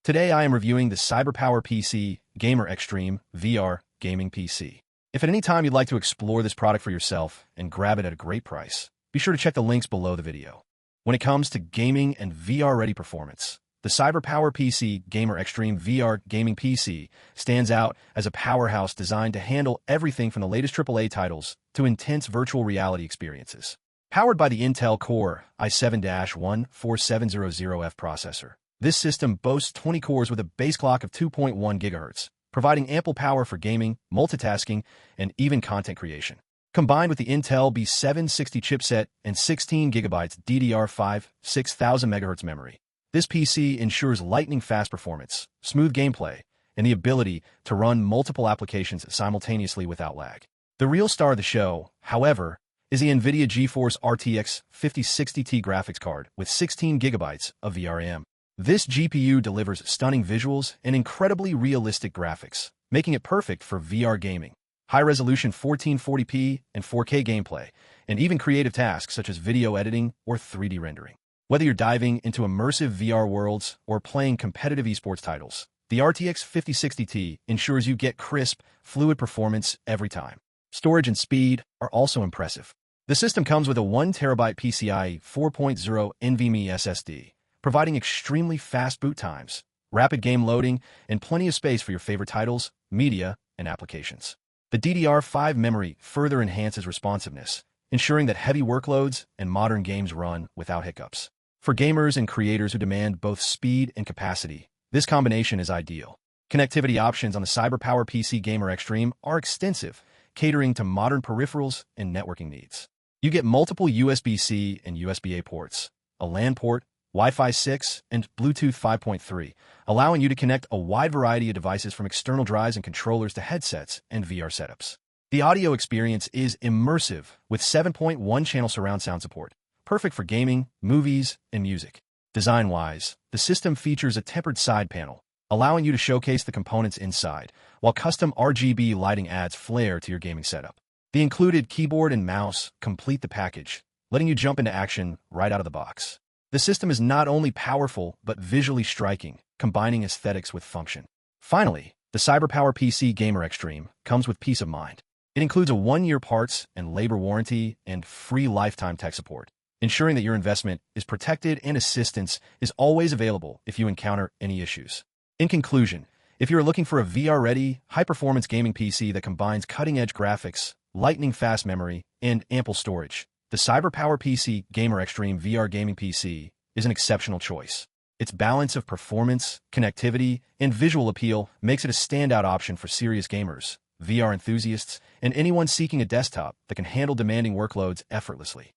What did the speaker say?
Today I am reviewing the CyberPowerPC Gamer Xtreme VR Gaming PC. If at any time you'd like to explore this product for yourself and grab it at a great price, be sure to check the links below the video. When it comes to gaming and VR-ready performance, the CyberPowerPC Gamer Xtreme VR Gaming PC stands out as a powerhouse designed to handle everything from the latest AAA titles to virtual reality experiences. Powered by the Intel Core i7-14700F processor, this system boasts 20 cores with a base clock of 2.1 GHz, providing ample power for gaming, multitasking, and even content creation. Combined with the Intel B760 chipset and 16GB DDR5 6000 MHz memory, this PC ensures lightning-fast performance, smooth gameplay, and the ability to run multiple applications simultaneously without lag. The real star of the show, however, is the NVIDIA GeForce RTX 5060T graphics card with 16GB of VRAM. This GPU delivers stunning visuals and incredibly realistic graphics, making it perfect for VR gaming, high-resolution 1440p and 4K gameplay, and even creative tasks such as video editing or 3D rendering. Whether you're diving into immersive VR worlds or playing competitive esports titles, the RTX 5060T ensures you get crisp, fluid performance every time. Storage and speed are also impressive. The system comes with a 1TB PCIe 4.0 NVMe SSD, providing extremely fast boot times, rapid game loading, and plenty of space for your favorite titles, media, and applications. The DDR5 memory further enhances responsiveness, ensuring that heavy workloads and modern games run without hiccups. For gamers and creators who demand both speed and capacity, this combination is ideal. Connectivity options on the CyberPowerPC Gamer Xtreme are extensive, catering to modern peripherals and networking needs. You get multiple USB-C and USB-A ports, a LAN port, Wi-Fi 6, and Bluetooth 5.3, allowing you to connect a wide variety of devices from external drives and controllers to headsets and VR setups. The audio experience is immersive with 7.1-channel surround sound support, perfect for gaming, movies, and music. Design-wise, the system features a tempered side panel, allowing you to showcase the components inside, while custom RGB lighting adds flair to your gaming setup. The included keyboard and mouse complete the package, letting you jump into action right out of the box. The system is not only powerful, but visually striking, combining aesthetics with function. Finally, the CyberPowerPC Gamer Xtreme comes with peace of mind. It includes a 1-year parts and labor warranty and free lifetime tech support, ensuring that your investment is protected and assistance is always available if you encounter any issues. In conclusion, if you're looking for a VR-ready, high-performance gaming PC that combines cutting-edge graphics, lightning-fast memory, and ample storage, the CyberPowerPC Gamer Xtreme VR Gaming PC is an exceptional choice. Its balance of performance, connectivity, and visual appeal makes it a standout option for serious gamers, VR enthusiasts, and anyone seeking a desktop that can handle demanding workloads effortlessly.